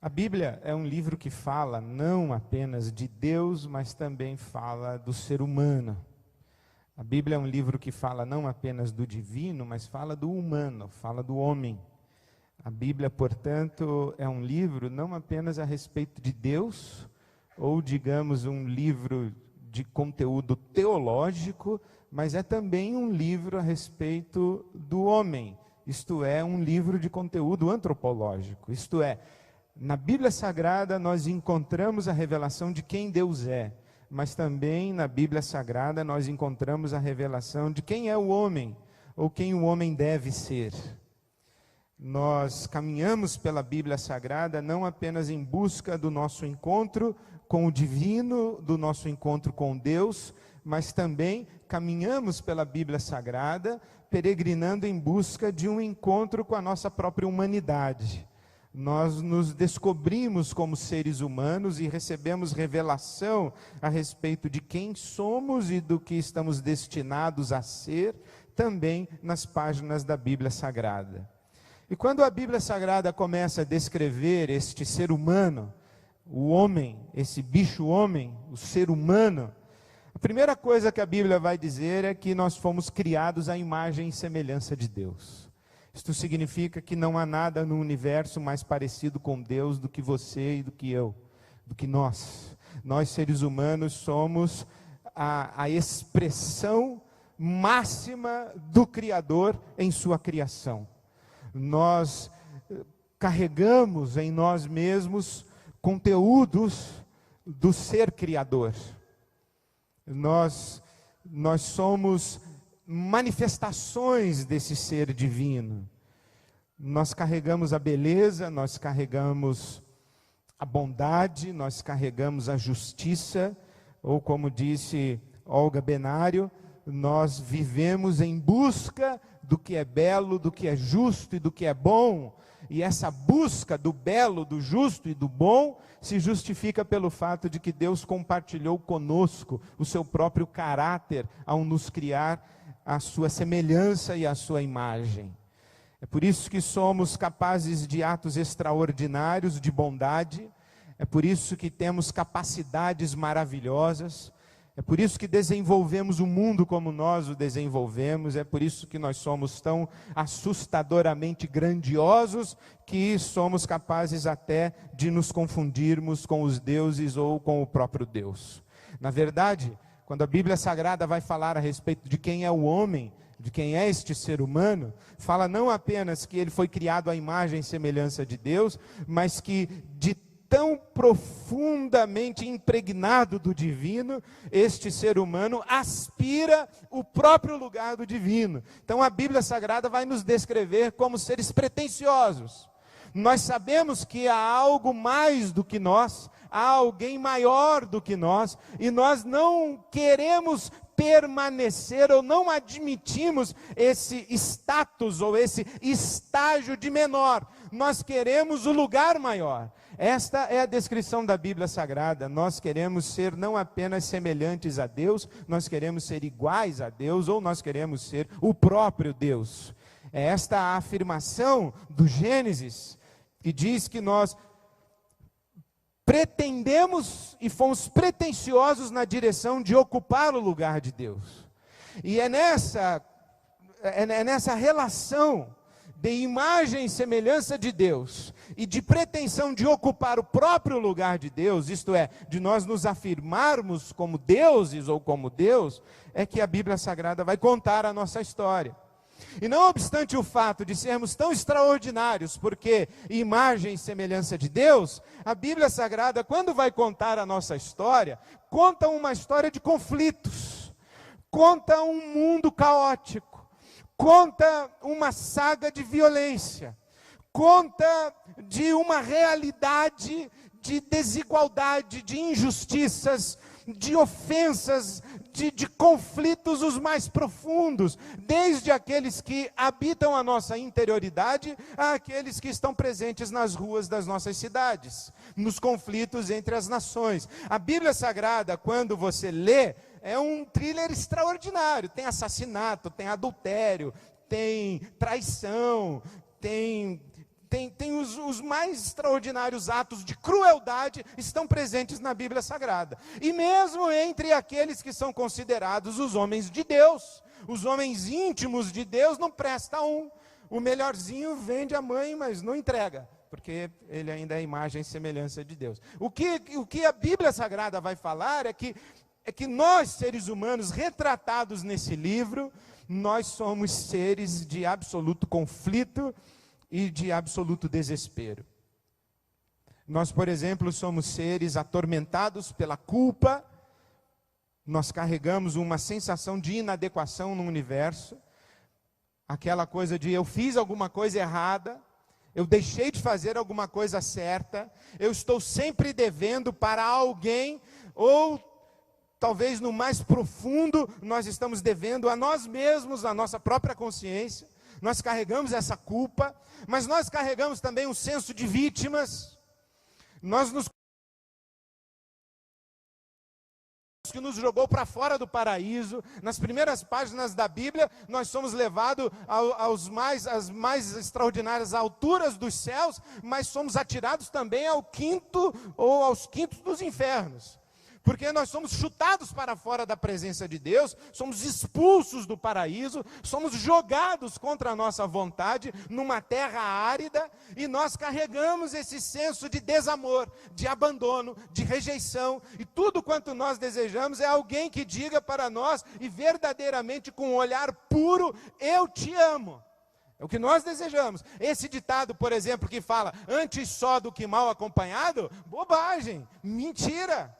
A Bíblia é um livro que fala não apenas de Deus, mas também fala do ser humano. A Bíblia é um livro que fala não apenas do divino, mas fala do humano, fala do homem. A Bíblia, portanto, é um livro não apenas a respeito de Deus, ou digamos um livro de conteúdo teológico, mas é também um livro a respeito do homem. Isto é, um livro de conteúdo antropológico. Isto é, na Bíblia Sagrada nós encontramos a revelação de quem Deus é, mas também na Bíblia Sagrada nós encontramos a revelação de quem é o homem, ou quem o homem deve ser. Nós caminhamos pela Bíblia Sagrada não apenas em busca do nosso encontro com o divino, do nosso encontro com Deus, mas também caminhamos pela Bíblia Sagrada, peregrinando em busca de um encontro com a nossa própria humanidade. Nós nos descobrimos como seres humanos e recebemos revelação a respeito de quem somos e do que estamos destinados a ser, também nas páginas da Bíblia Sagrada. E quando a Bíblia Sagrada começa a descrever este ser humano, o homem, esse bicho homem, o ser humano, a primeira coisa que a Bíblia vai dizer é que nós fomos criados à imagem e semelhança de Deus. Isto significa que não há nada no universo mais parecido com Deus do que você e do que eu, do que nós. Nós, seres humanos, somos a expressão máxima do Criador em sua criação. Nós carregamos em nós mesmos conteúdos do ser Criador. Nós somos manifestações desse ser divino. Nós carregamos a beleza, nós carregamos a bondade, nós carregamos a justiça, ou como disse Olga Benário, nós vivemos em busca do que é belo, do que é justo e do que é bom. E essa busca do belo, do justo e do bom se justifica pelo fato de que Deus compartilhou conosco o seu próprio caráter ao nos criar a sua semelhança e a sua imagem. É por isso que somos capazes de atos extraordinários de bondade, é por isso que temos capacidades maravilhosas, é por isso que desenvolvemos o mundo como nós o desenvolvemos, é por isso que nós somos tão assustadoramente grandiosos que somos capazes até de nos confundirmos com os deuses ou com o próprio Deus. Na verdade, quando a Bíblia Sagrada vai falar a respeito de quem é o homem, de quem é este ser humano, fala não apenas que ele foi criado à imagem e semelhança de Deus, mas que de tão profundamente impregnado do divino, este ser humano aspira o próprio lugar do divino. Então a Bíblia Sagrada vai nos descrever como seres pretensiosos. Nós sabemos que há algo mais do que nós, há alguém maior do que nós, e nós não queremos permanecer ou não admitimos esse status ou esse estágio de menor. Nós queremos o lugar maior. Esta é a descrição da Bíblia Sagrada. Nós queremos ser não apenas semelhantes a Deus, nós queremos ser iguais a Deus, ou nós queremos ser o próprio Deus. É esta a afirmação do Gênesis, que diz que nós pretendemos e fomos pretensiosos na direção de ocupar o lugar de Deus. E é nessa relação de imagem e semelhança de Deus e de pretensão de ocupar o próprio lugar de Deus, isto é, de nós nos afirmarmos como deuses ou como Deus, é que a Bíblia Sagrada vai contar a nossa história. E não obstante o fato de sermos tão extraordinários, porque imagem e semelhança de Deus, a Bíblia Sagrada, quando vai contar a nossa história, conta uma história de conflitos, conta um mundo caótico, conta uma saga de violência, conta de uma realidade de desigualdade, de injustiças, de ofensas, de conflitos os mais profundos, desde aqueles que habitam a nossa interioridade, a aqueles que estão presentes nas ruas das nossas cidades, nos conflitos entre as nações. A Bíblia Sagrada, quando você lê, é um thriller extraordinário, tem assassinato, tem adultério, tem traição, tem tem os mais extraordinários atos de crueldade estão presentes na Bíblia Sagrada. E mesmo entre aqueles que são considerados os homens de Deus, os homens íntimos de Deus, não presta um. O melhorzinho vende a mãe, mas não entrega, porque ele ainda é a imagem e semelhança de Deus. O que a Bíblia Sagrada vai falar é que nós, seres humanos, retratados nesse livro, nós somos seres de absoluto conflito e de absoluto desespero. Nós, por exemplo, somos seres atormentados pela culpa, nós carregamos uma sensação de inadequação no universo, aquela coisa de eu fiz alguma coisa errada, eu deixei de fazer alguma coisa certa, eu estou sempre devendo para alguém, ou talvez no mais profundo nós estamos devendo a nós mesmos, a nossa própria consciência. Nós carregamos essa culpa, mas nós carregamos também um senso de vítimas. Que nos jogou para fora do paraíso. Nas primeiras páginas da Bíblia, nós somos levados às mais extraordinárias alturas dos céus, mas somos atirados também ao quinto ou aos quintos dos infernos. Porque nós somos chutados para fora da presença de Deus, somos expulsos do paraíso, somos jogados contra a nossa vontade numa terra árida, e nós carregamos esse senso de desamor, de abandono, de rejeição, e tudo quanto nós desejamos é alguém que diga para nós, e verdadeiramente com um olhar puro, eu te amo. É o que nós desejamos. Esse ditado, por exemplo, que fala, antes só do que mal acompanhado, bobagem, mentira.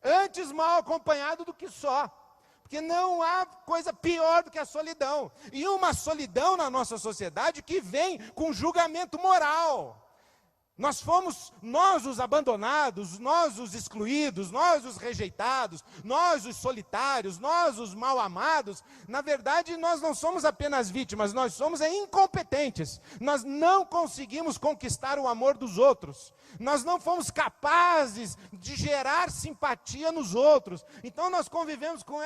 Antes mal acompanhado do que só, porque não há coisa pior do que a solidão, e uma solidão na nossa sociedade que vem com julgamento moral. Nós os abandonados, nós os excluídos, nós os rejeitados, nós os solitários, nós os mal amados. Na verdade, nós não somos apenas vítimas, nós somos incompetentes. Nós não conseguimos conquistar o amor dos outros. Nós não fomos capazes de gerar simpatia nos outros. Então nós convivemos com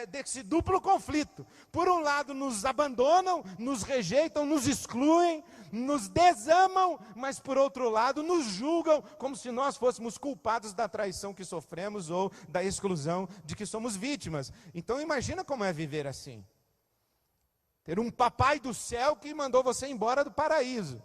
desse duplo conflito. Por um lado nos abandonam, nos rejeitam, nos excluem, nos desamam, mas por outro lado nos julgam como se nós fôssemos culpados da traição que sofremos ou da exclusão de que somos vítimas. Então imagina como é viver assim. Ter um papai do céu que mandou você embora do paraíso.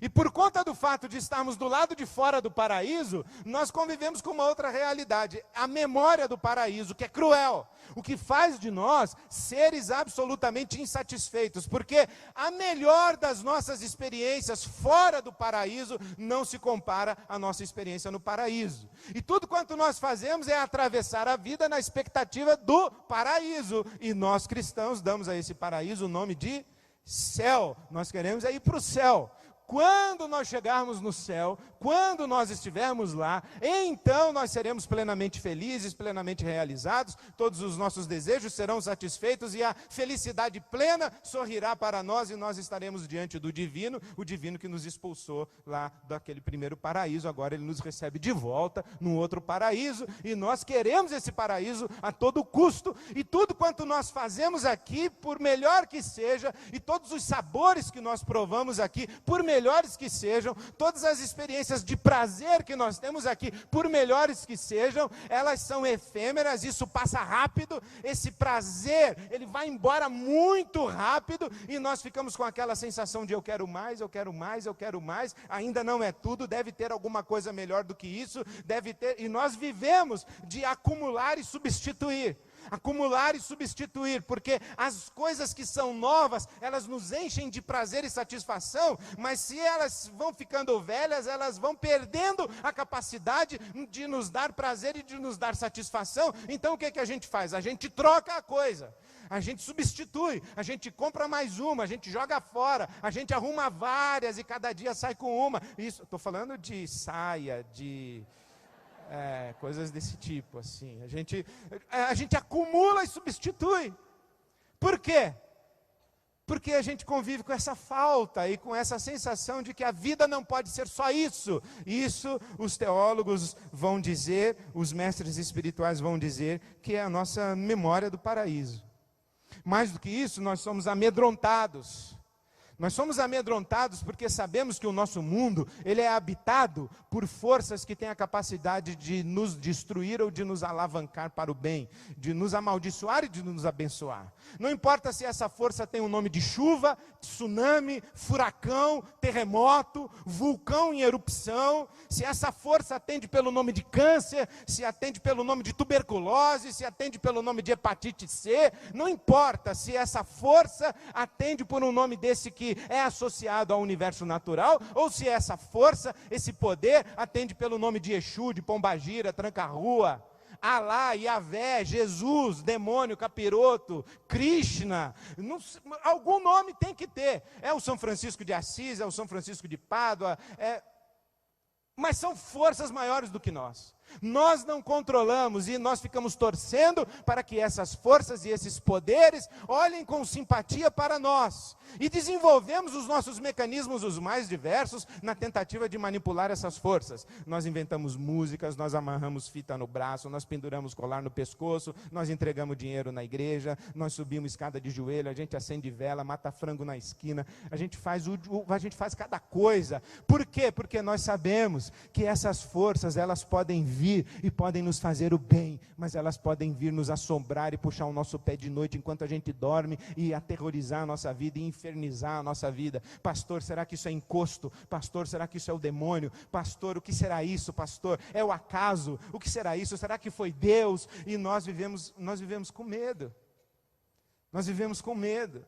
E por conta do fato de estarmos do lado de fora do paraíso, nós convivemos com uma outra realidade, a memória do paraíso, que é cruel, o que faz de nós seres absolutamente insatisfeitos, porque a melhor das nossas experiências fora do paraíso não se compara à nossa experiência no paraíso. E tudo quanto nós fazemos é atravessar a vida na expectativa do paraíso, e nós cristãos damos a esse paraíso o nome de céu. Nós queremos ir para o céu. Quando nós chegarmos no céu, quando nós estivermos lá, então nós seremos plenamente felizes, plenamente realizados, todos os nossos desejos serão satisfeitos e a felicidade plena sorrirá para nós e nós estaremos diante do divino, o divino que nos expulsou lá daquele primeiro paraíso, agora ele nos recebe de volta num outro paraíso e nós queremos esse paraíso a todo custo e tudo quanto nós fazemos aqui, por melhor que seja, e todos os sabores que nós provamos aqui, por melhores que sejam, todas as experiências de prazer que nós temos aqui, por melhores que sejam, elas são efêmeras, isso passa rápido, esse prazer, ele vai embora muito rápido, e nós ficamos com aquela sensação de eu quero mais, eu quero mais, eu quero mais, ainda não é tudo, deve ter alguma coisa melhor do que isso, deve ter, e nós vivemos de acumular e substituir. Acumular e substituir, porque as coisas que são novas, elas nos enchem de prazer e satisfação, mas se elas vão ficando velhas, elas vão perdendo a capacidade de nos dar prazer e de nos dar satisfação. Então o que a gente faz? A gente troca a coisa, a gente substitui, a gente compra mais uma, a gente joga fora, a gente arruma várias e cada dia sai com uma. Isso, estou falando de saia, de... coisas desse tipo, assim. A gente acumula e substitui. Por quê? Porque a gente convive com essa falta e com essa sensação de que a vida não pode ser só isso. Isso os teólogos vão dizer, os mestres espirituais vão dizer, que é a nossa memória do paraíso. Mais do que isso, nós somos amedrontados. Nós somos amedrontados porque sabemos que o nosso mundo, ele é habitado por forças que têm a capacidade de nos destruir ou de nos alavancar para o bem, de nos amaldiçoar e de nos abençoar. Não importa se essa força tem o nome de chuva, tsunami, furacão, terremoto, vulcão em erupção, se essa força atende pelo nome de câncer, se atende pelo nome de tuberculose, se atende pelo nome de hepatite C, não importa se essa força atende por um nome desse que é associado ao universo natural, ou se essa força, esse poder, atende pelo nome de Exu, de Pombagira, Tranca-Rua, Alá, Yahvé, Jesus, demônio, capiroto, Krishna, algum nome tem que ter. É o São Francisco de Assis, é o São Francisco de Pádua, mas são forças maiores do que nós. Nós não controlamos e nós ficamos torcendo para que essas forças e esses poderes olhem com simpatia para nós. E desenvolvemos os nossos mecanismos os mais diversos na tentativa de manipular essas forças. Nós inventamos músicas, nós amarramos fita no braço, nós penduramos colar no pescoço, nós entregamos dinheiro na igreja, nós subimos escada de joelho, a gente acende vela, mata frango na esquina, a gente faz cada coisa. Por quê? Porque nós sabemos que essas forças, elas podem vir e podem nos fazer o bem, mas elas podem vir nos assombrar e puxar o nosso pé de noite enquanto a gente dorme e aterrorizar a nossa vida e infernizar a nossa vida. Pastor, será que isso é encosto? Pastor, será que isso é o demônio? Pastor, o que será isso? Pastor, é o acaso? O que será isso? Será que foi Deus? E nós vivemos com medo. Nós vivemos com medo.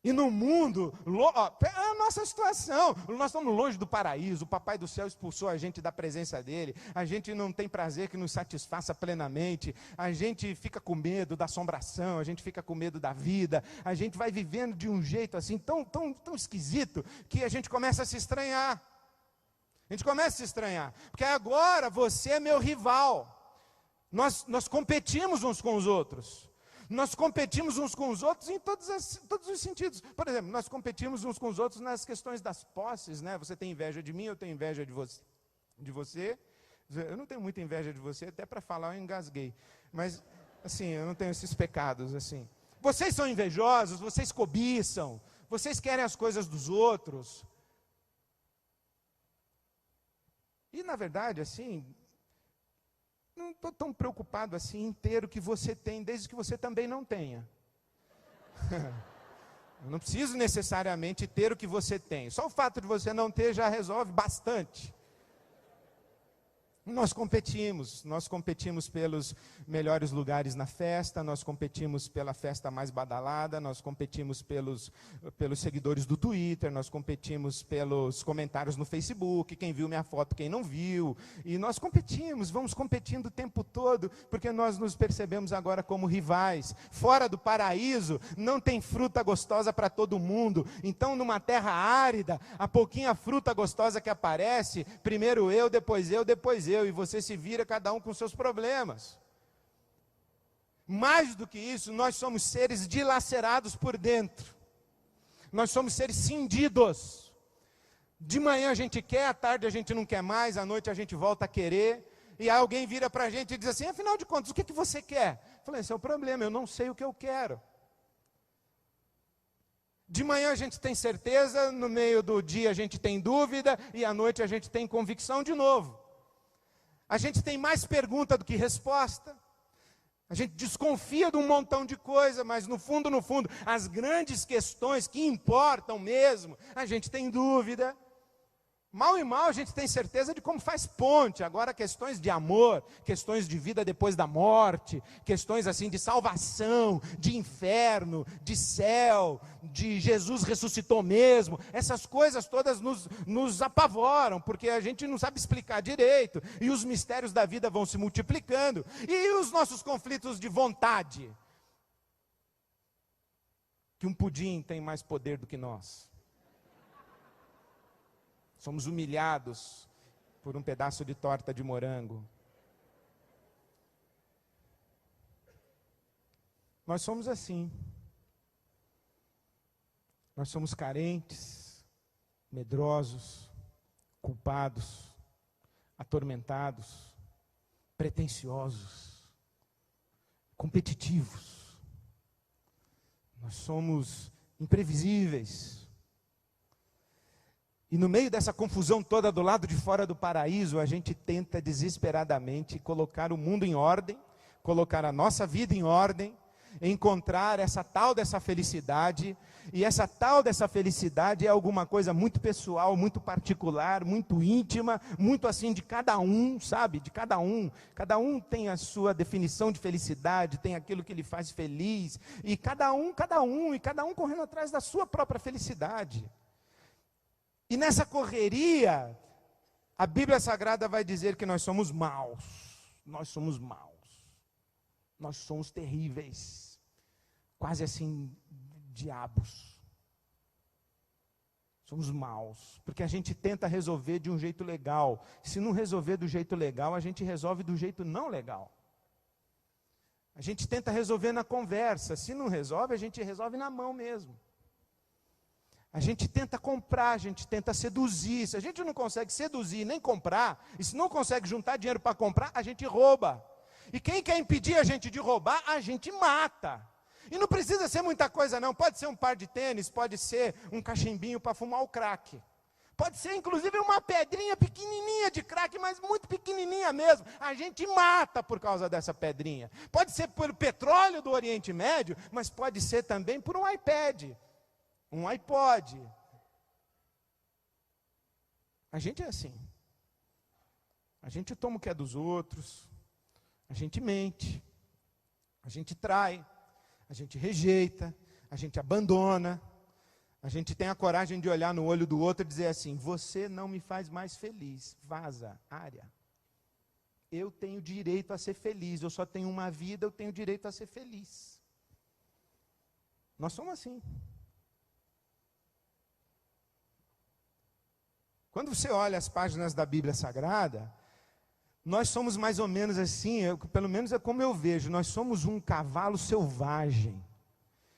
E no mundo, a nossa situação, nós estamos longe do paraíso, o Papai do Céu expulsou a gente da presença dele, a gente não tem prazer que nos satisfaça plenamente, a gente fica com medo da assombração, a gente fica com medo da vida, a gente vai vivendo de um jeito assim tão esquisito, que a gente começa a se estranhar. A gente começa a se estranhar, porque agora você é meu rival, nós competimos uns com os outros. Nós competimos uns com os outros em todos os sentidos. Por exemplo, nós competimos uns com os outros nas questões das posses, né? Você tem inveja de mim, eu tenho inveja de você. Eu não tenho muita inveja de você, até para falar eu engasguei. Mas, assim, eu não tenho esses pecados, assim. Vocês são invejosos, vocês cobiçam, vocês querem as coisas dos outros. E, na verdade, assim, não estou tão preocupado assim em ter o que você tem, desde que você também não tenha. Eu não preciso necessariamente ter o que você tem. Só o fato de você não ter já resolve bastante. Nós competimos pelos melhores lugares na festa, nós competimos pela festa mais badalada, nós competimos pelos seguidores do Twitter, nós competimos pelos comentários no Facebook, quem viu minha foto, quem não viu, e nós vamos competindo o tempo todo, porque nós nos percebemos agora como rivais. Fora do paraíso, não tem fruta gostosa para todo mundo, então numa terra árida, a pouquinha fruta gostosa que aparece, primeiro eu, depois eu, e você se vira cada um com seus problemas. Mais do que isso, nós somos seres dilacerados por dentro. Nós somos seres cindidos. De manhã a gente quer, à tarde a gente não quer mais, à noite a gente volta a querer, e aí alguém vira para a gente e diz assim, afinal de contas, o que você quer? Eu falei, esse é o problema, eu não sei o que eu quero. De manhã a gente tem certeza, no meio do dia a gente tem dúvida, e à noite a gente tem convicção de novo. A gente tem mais pergunta do que resposta. A gente desconfia de um montão de coisa, mas no fundo, as grandes questões que importam mesmo, a gente tem dúvida. Mal e mal a gente tem certeza de como faz ponte. Agora questões de amor, questões de vida depois da morte, questões assim de salvação, de inferno, de céu, de Jesus ressuscitou mesmo. Essas coisas todas nos apavoram, porque a gente não sabe explicar direito. E os mistérios da vida vão se multiplicando. E os nossos conflitos de vontade? Que um pudim tem mais poder do que nós. Somos humilhados por um pedaço de torta de morango. Nós somos assim. Nós somos carentes, medrosos, culpados, atormentados, pretensiosos, competitivos. Nós somos imprevisíveis. E no meio dessa confusão toda do lado de fora do paraíso, a gente tenta desesperadamente colocar o mundo em ordem, colocar a nossa vida em ordem, encontrar essa tal dessa felicidade, e essa tal dessa felicidade é alguma coisa muito pessoal, muito particular, muito íntima, muito assim de cada um, sabe? De cada um tem a sua definição de felicidade, tem aquilo que lhe faz feliz, e cada um correndo atrás da sua própria felicidade. E nessa correria, a Bíblia Sagrada vai dizer que nós somos maus, nós somos terríveis, quase assim, diabos. Somos maus, porque a gente tenta resolver de um jeito legal. Se não resolver do jeito legal, a gente resolve do jeito não legal. A gente tenta resolver na conversa, se não resolve, a gente resolve na mão mesmo. A gente tenta comprar, a gente tenta seduzir. Se a gente não consegue seduzir nem comprar, e se não consegue juntar dinheiro para comprar, a gente rouba. E quem quer impedir a gente de roubar, a gente mata. E não precisa ser muita coisa não, pode ser um par de tênis, pode ser um cachimbinho para fumar o crack. Pode ser inclusive uma pedrinha pequenininha de crack, mas muito pequenininha mesmo. A gente mata por causa dessa pedrinha. Pode ser pelo petróleo do Oriente Médio, mas pode ser também por um iPad, um iPod. A gente é assim. A gente toma o que é dos outros, a gente mente, a gente trai, a gente rejeita, a gente abandona, a gente tem a coragem de olhar no olho do outro e dizer assim: você não me faz mais feliz, vaza, área. Eu tenho direito a ser feliz, eu só tenho uma vida, eu tenho direito a ser feliz. Nós somos assim. Quando você olha as páginas da Bíblia Sagrada, nós somos mais ou menos assim, pelo menos é como eu vejo, nós somos um cavalo selvagem,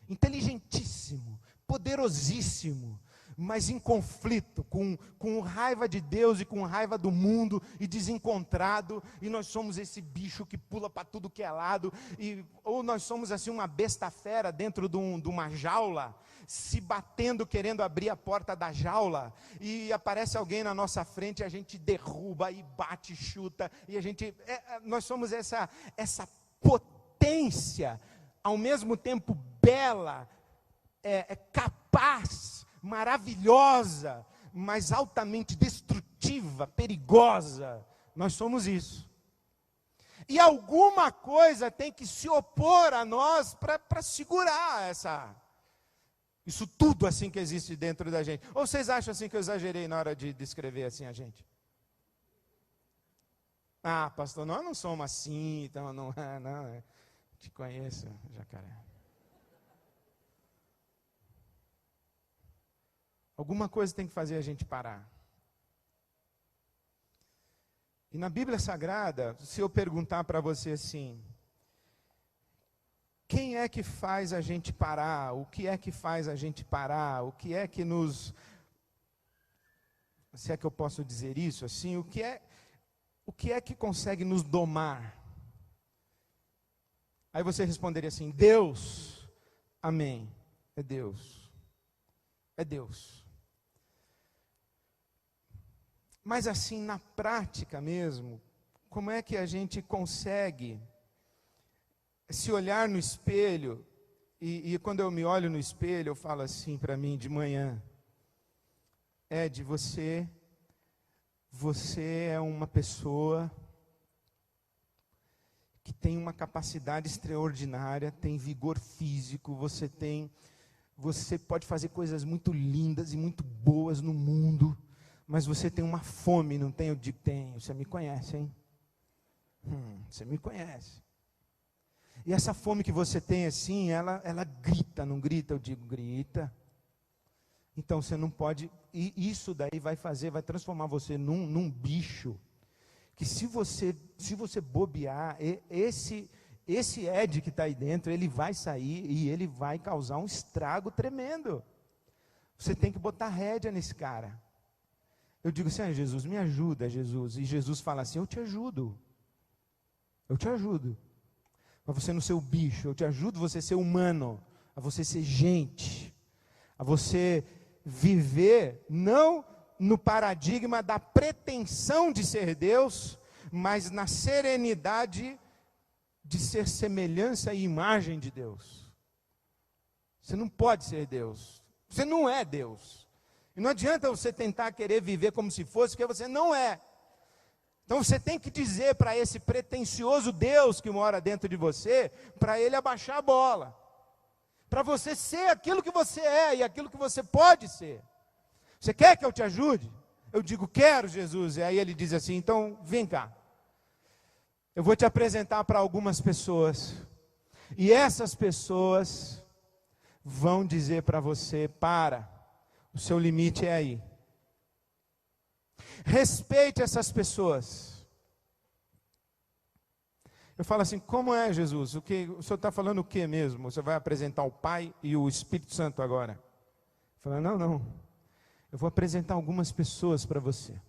inteligentíssimo, poderosíssimo, mas em conflito, com raiva de Deus e com raiva do mundo, e desencontrado, e nós somos esse bicho que pula para tudo que é lado, ou nós somos assim uma besta fera dentro de uma jaula, se batendo, querendo abrir a porta da jaula, e aparece alguém na nossa frente, a gente derruba, e bate, chuta, e nós somos essa potência, ao mesmo tempo bela, capaz, maravilhosa, mas altamente destrutiva, perigosa. Nós somos isso. E alguma coisa tem que se opor a nós para segurar isso tudo assim que existe dentro da gente. Ou vocês acham assim que eu exagerei na hora de descrever assim a gente? Ah, pastor, nós não somos assim, então não, te conheço, jacaré. Alguma coisa tem que fazer a gente parar. E na Bíblia Sagrada, se eu perguntar para você assim: quem é que faz a gente parar? O que é que faz a gente parar? O que é que nos... Se é que eu posso dizer isso assim, o que é que consegue nos domar? Aí você responderia assim: Deus. Amém. É Deus. É Deus. Mas assim, na prática mesmo, como é que a gente consegue se olhar no espelho, e quando eu me olho no espelho, eu falo assim para mim de manhã: Ed, você é uma pessoa que tem uma capacidade extraordinária, tem vigor físico, você pode fazer coisas muito lindas e muito boas no mundo, mas você tem uma fome, não tem? Eu digo: tenho. Você me conhece, hein? Você me conhece. E essa fome que você tem assim, ela grita, não grita? Eu digo: grita. Então você não pode, e isso daí vai transformar você num bicho, que se você bobear, esse Ed que está aí dentro, ele vai sair e ele vai causar um estrago tremendo. Você tem que botar rédea nesse cara. Eu digo assim: Jesus, me ajuda, Jesus. E Jesus fala assim: eu te ajudo. Eu te ajudo. Para você não ser o bicho, eu te ajudo você ser humano, a você ser gente. a você viver não no paradigma da pretensão de ser Deus, mas na serenidade de ser semelhança e imagem de Deus. Você não pode ser Deus, você não é Deus. E não adianta você tentar querer viver como se fosse, porque você não é. Então você tem que dizer para esse pretensioso Deus que mora dentro de você, para ele abaixar a bola. Para você ser aquilo que você é e aquilo que você pode ser. Você quer que eu te ajude? Eu digo, quero, Jesus. E aí ele diz assim, então vem cá. Eu vou te apresentar para algumas pessoas. E essas pessoas vão dizer para você, para, o seu limite é aí. Respeite essas pessoas. Eu falo assim, como é, Jesus? O senhor está falando o que mesmo? Você vai apresentar o Pai e o Espírito Santo agora? Eu falo, não. Eu vou apresentar algumas pessoas para você.